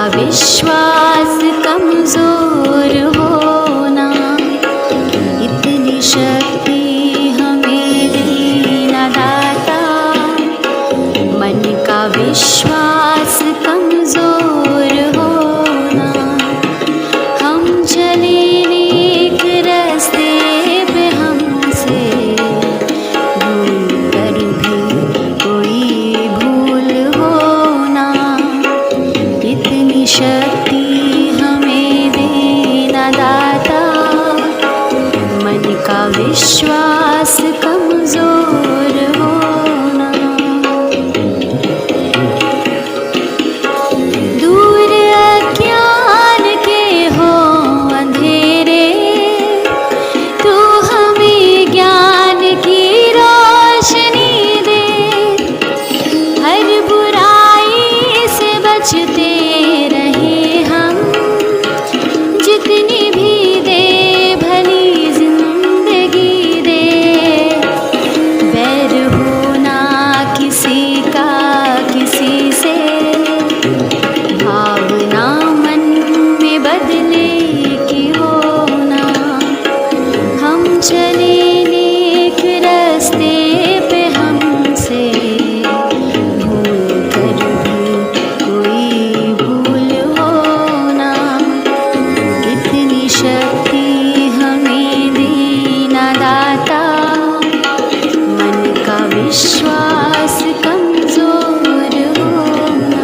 विश्वास कमजोर होना, इतनी शक्ति हमें देना दाता। मन का विश्वास कमजोर होना, हम चले नेक रास्ते पे, हमसे भूल कर भी कोई भूल होना, इतनी शक्ति हमें देना दाता। मन का विश्वास कमजोर होना, दूर अज्ञान के हो अंधेरे, तू हमें ज्ञान की रोशनी दे। हर बुराई से बचते रहे हम, जितनी भी दे भली जिंदगी दे। बैर होना किसी का किसी से, भावना मन में बदले की होना, हम चले नेक रास्ते पे, हमसे भूल कर भी कोई भूल होना, इतनी शक्ति हमें देना दाता। मन का विश्वास कमजोर होना,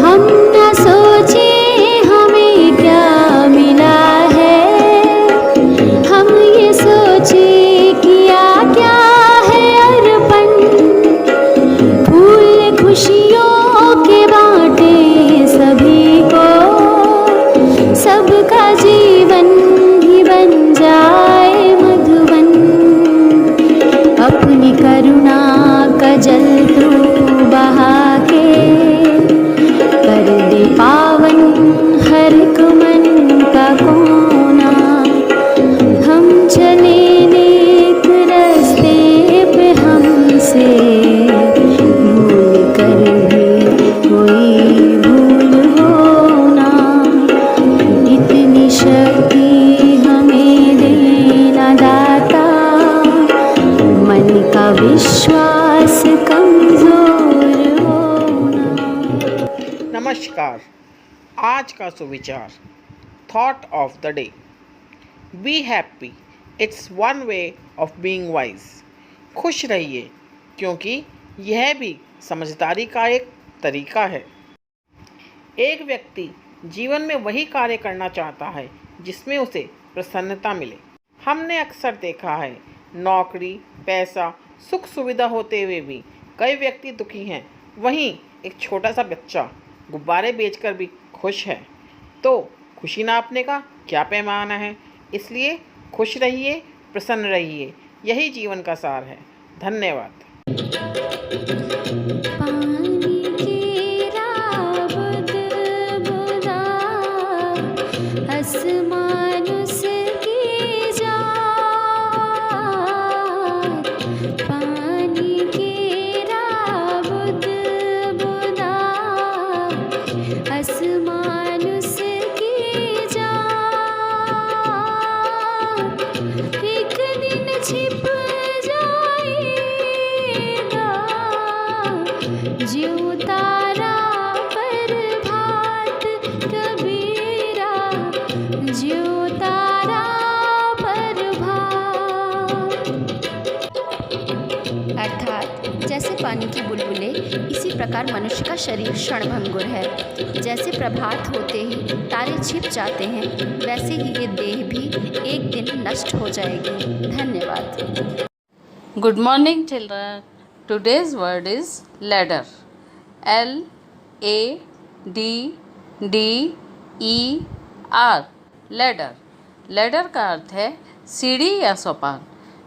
हम न सोचे हमें क्या मिला है, हम ये सोचे किया क्या है अर्पण। फूल खुशियों के बांटे सभी को, सबका जीवन ही बन जाए मधुबन। अपनी करुणा का जल तू बहा के, कर दे पावन हर एक मन का कोना। हम चले नेक रास्ते पे, हमसे भूल कर भी कोई भूल होना, इतनी शक्ति हमें देना दाता। मन का विश्वास कमजोर होना। नमस्कार। आज का सुविचार, thought of the day, be happy, it's one way of being wise. खुश रहिए, क्योंकि यह भी समझदारी का एक तरीका है। एक व्यक्ति जीवन में वही कार्य करना चाहता है जिसमें उसे प्रसन्नता मिले। हमने अक्सर देखा है, नौकरी, पैसा, सुख सुविधा होते हुए भी कई व्यक्ति दुखी हैं। वहीं एक छोटा सा बच्चा गुब्बारे बेचकर भी खुश है। तो खुशी नापने का क्या पैमाना है? इसलिए खुश रहिए, प्रसन्न रहिए, यही जीवन का सार है। धन्यवाद। पानी केरा बुदबुदा, आसमान उसकी जात। पानी केरा बुदबुदा, आसमान उसकी जात। एक दिन छिप जाएगा, ज्यों तारा प्रभात कबीरा, ज्यों तारा प्रभात। अर्थात जैसे पानी की बुलबुलें, इसी प्रकार मनुष्य का शरीर क्षणभंगुर है। जैसे प्रभात होते ही तारे छिप जाते हैं, वैसे ही ये देह भी एक दिन नष्ट हो जाएगी। धन्यवाद। Good morning, children. Today's word is ladder. LADDER. Ladder. Ladder का अर्थ है सीढ़ी या सोपान।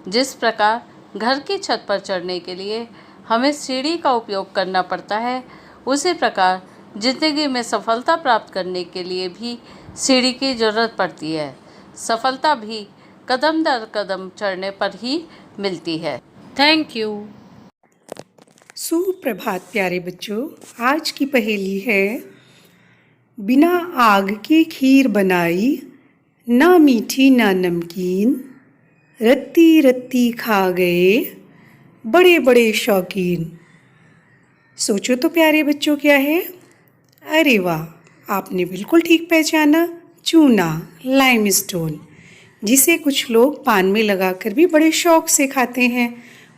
जिस प्रकार घर की छत पर चढ़ने के लिए हमें सीढ़ी का उपयोग करना पड़ता है, उसी प्रकार ज़िंदगी में सफलता प्राप्त करने के लिए भी सीढ़ी की ज़रूरत पड़ती है। सफलता भी कदम दर कदम चढ़ने पर ही मिलती है। Thank you. सुप्रभात प्यारे बच्चों। आज की पहेली है, बिना आग की खीर बनाई, ना मीठी ना नमकीन, रत्ती रत्ती खा गए बड़े बड़े शौकीन। सोचो तो प्यारे बच्चों क्या है? अरे वाह, आपने बिल्कुल ठीक पहचाना, चूना, लाइमस्टोन, जिसे कुछ लोग पान में लगाकर भी बड़े शौक से खाते हैं।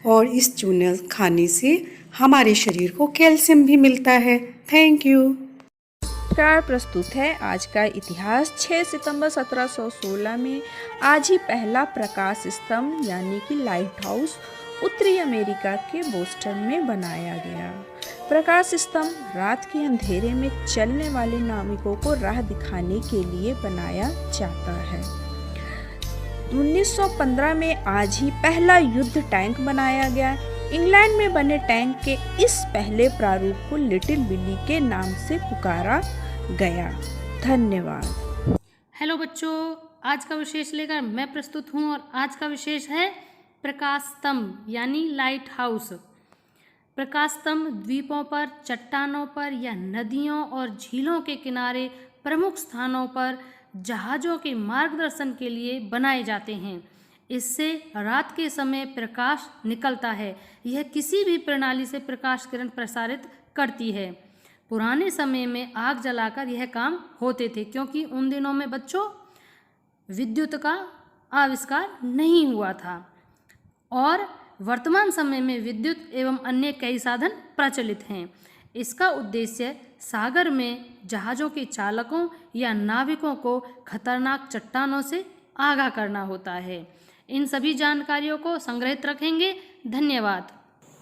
और इस चूना खाने से हमारे शरीर को कैल्शियम भी मिलता है। Thank you. कार प्रस्तुत है आज का इतिहास। 6 सितंबर 1716 में आज ही पहला प्रकाश स्तंभ यानी कि लाइट हाउस उत्तरी अमेरिका के बोस्टन में बनाया गया। प्रकाश स्तंभ रात के अंधेरे में चलने वाले नाविकों को राह दिखाने के लिए बनाया जाता है। 1915 में आज ही पहला युद्ध टैंक बनाया गया। इंग्लैंड में बने टैंक के इस पहले प्रारूप को लिटिल बिली के नाम से पुकारा गया। धन्यवाद। हेलो बच्चों, आज का विशेष लेकर मैं प्रस्तुत हूँ और आज का विशेष है प्रकाश स्तंभ यानी लाइट हाउस। प्रकाश स्तंभ द्वीपों पर, चट्टानों पर या नदियों और झीलों के किनारे प्रमुख स्थानों पर जहाज़ों के मार्गदर्शन के लिए बनाए जाते हैं। इससे रात के समय प्रकाश निकलता है। यह किसी भी प्रणाली से प्रकाश किरण प्रसारित करती है। पुराने समय में आग जलाकर यह काम होते थे, क्योंकि उन दिनों में बच्चों विद्युत का आविष्कार नहीं हुआ था और वर्तमान समय में विद्युत एवं अन्य कई साधन प्रचलित हैं। इसका उद्देश्य सागर में जहाज़ों के चालकों या नाविकों को खतरनाक चट्टानों से आगाह करना होता है। इन सभी जानकारियों को संग्रहित रखेंगे। धन्यवाद।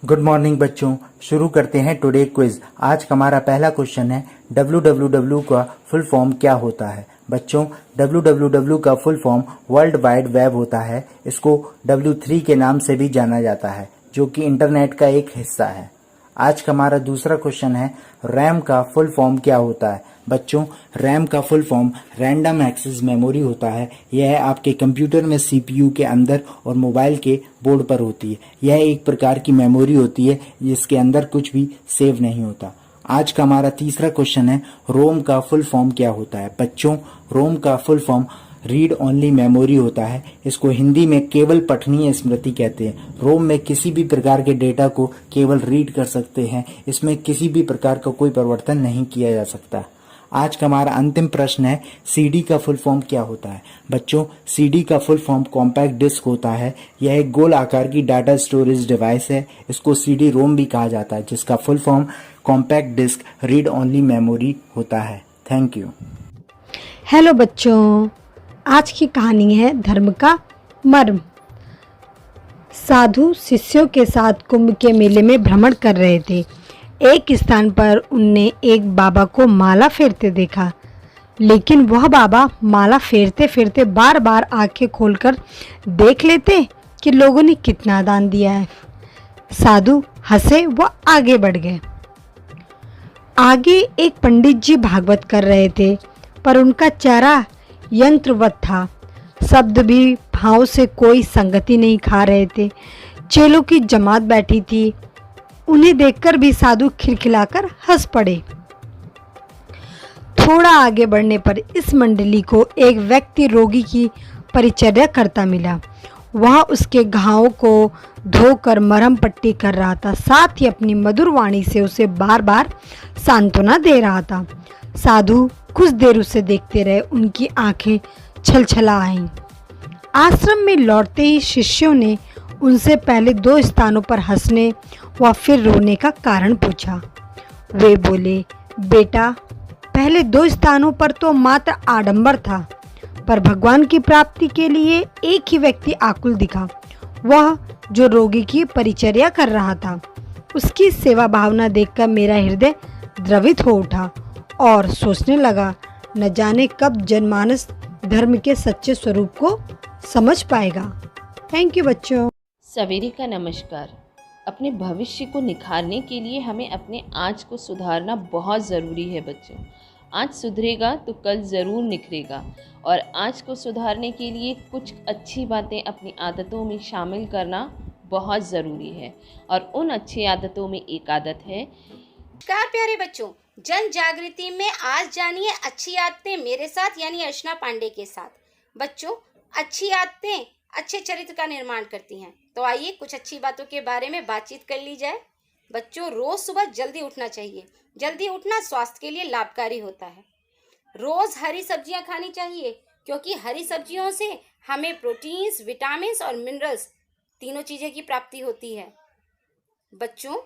गुड मॉर्निंग बच्चों, शुरू करते हैं टुडे क्विज। आज का हमारा पहला क्वेश्चन है www का फुल फॉर्म क्या होता है। बच्चों, www का full form world wide web होता है। इसको W3 के नाम से भी जाना जाता है, जो कि इंटरनेट का एक हिस्सा है। आज का हमारा दूसरा क्वेश्चन है रैम का फुल फॉर्म क्या होता है। बच्चों, रैम का full form random access memory होता है। यह आपके कंप्यूटर में CPU के अंदर और मोबाइल के बोर्ड पर होती है। यह एक प्रकार की मेमोरी होती है जिसके अंदर कुछ भी सेव नहीं होता। आज का हमारा तीसरा क्वेश्चन है रोम का फुल फॉर्म क्या होता है। बच्चों, रोम का full form read only memory होता है। इसको हिंदी में केवल पठनीय स्मृति कहते हैं। रोम में किसी भी प्रकार के डेटा को केवल रीड कर सकते हैं। इसमें किसी भी प्रकार का कोई परिवर्तन नहीं किया जा सकता। आज का हमारा अंतिम प्रश्न है CD का फुल फॉर्म क्या होता है। बच्चों, CD का फुल फॉर्म कॉम्पैक्ट डिस्क होता है। यह एक गोल आकार की डाटा स्टोरेज डिवाइस है। इसको CD रोम भी कहा जाता है, जिसका full form compact disc read only memory होता है। Thank you. हेलो बच्चों, आज की कहानी है धर्म का मर्म। साधु शिष्यों के साथ कुंभ के मेले में भ्रमण कर रहे थे। एक स्थान पर उनने एक बाबा को माला फेरते देखा, लेकिन वह बाबा माला फेरते फेरते बार बार आंखें खोलकर देख लेते कि लोगों ने कितना दान दिया है। साधु हंसे व आगे बढ़ गए। आगे एक पंडित जी भागवत कर रहे थे, पर उनका चेहरा यंत्रवत था। शब्द भी भाव से कोई संगति नहीं खा रहे थे। चेलों की जमात बैठी थी। उन्हें देखकर भी साधु खिलखिलाकर हंस पड़े। थोड़ा आगे बढ़ने पर इस मंडली को एक व्यक्ति रोगी की परिचर्या करता मिला। वह उसके घावों को धोकर मरहम पट्टी कर रहा था, साथ ही अपनी मधुर वाणी से उसे बार बार सांत्वना दे रहा था। साधु कुछ देर उसे देखते रहे। उनकी आंखें छलछला आईं। आश्रम में लौटते ही शिष्यों ने उनसे पहले 2 स्थानों पर हंसने व फिर रोने का कारण पूछा। वे बोले, बेटा, पहले 2 स्थानों पर तो मात्र आडंबर था, पर भगवान की प्राप्ति के लिए एक ही व्यक्ति आकुल दिखा, वह जो रोगी की परिचर्या कर रहा था। उसकी सेवा भावना देखकर मेरा हृदय द्रवित हो उठा और सोचने लगा, न जाने कब जनमानस धर्म के सच्चे स्वरूप को समझ पाएगा। थैंक यू बच्चों। सवेरे का नमस्कार। अपने भविष्य को निखारने के लिए हमें अपने आज को सुधारना बहुत ज़रूरी है बच्चों। आज सुधरेगा तो कल ज़रूर निखरेगा, और आज को सुधारने के लिए कुछ अच्छी बातें अपनी आदतों में शामिल करना बहुत ज़रूरी है। और उन अच्छी आदतों में एक आदत है। नमस्कार प्यारे बच्चों, जन जागृति में आज जानिए अच्छी आदतें मेरे साथ यानी अर्चना पांडे के साथ। बच्चों, अच्छी आदतें अच्छे चरित्र का निर्माण करती हैं। तो आइए कुछ अच्छी बातों के बारे में बातचीत कर ली जाए। बच्चों, रोज सुबह जल्दी उठना चाहिए। जल्दी उठना स्वास्थ्य के लिए लाभकारी होता है। रोज हरी सब्जियां खानी चाहिए क्योंकि हरी सब्जियों से हमें प्रोटीन्स, विटामिन्स और मिनरल्स तीनों चीज़ें की प्राप्ति होती है। बच्चों,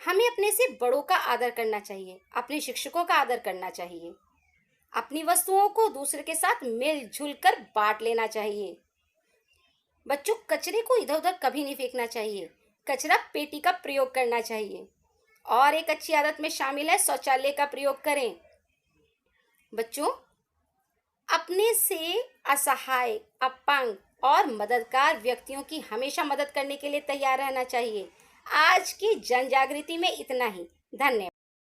हमें अपने से बड़ों का आदर करना चाहिए, अपने शिक्षकों का आदर करना चाहिए। अपनी वस्तुओं को दूसरे के साथ मिलजुल कर बांट लेना चाहिए। बच्चों, कचरे को इधर उधर कभी नहीं फेंकना चाहिए। कचरा पेटी का प्रयोग करना चाहिए। और एक अच्छी आदत में शामिल है शौचालय का प्रयोग करें। बच्चों, अपने से असहाय, अपंग और मददगार व्यक्तियों की हमेशा मदद करने के लिए तैयार रहना चाहिए। आज की जन जागृति में इतना ही। धन्यवाद।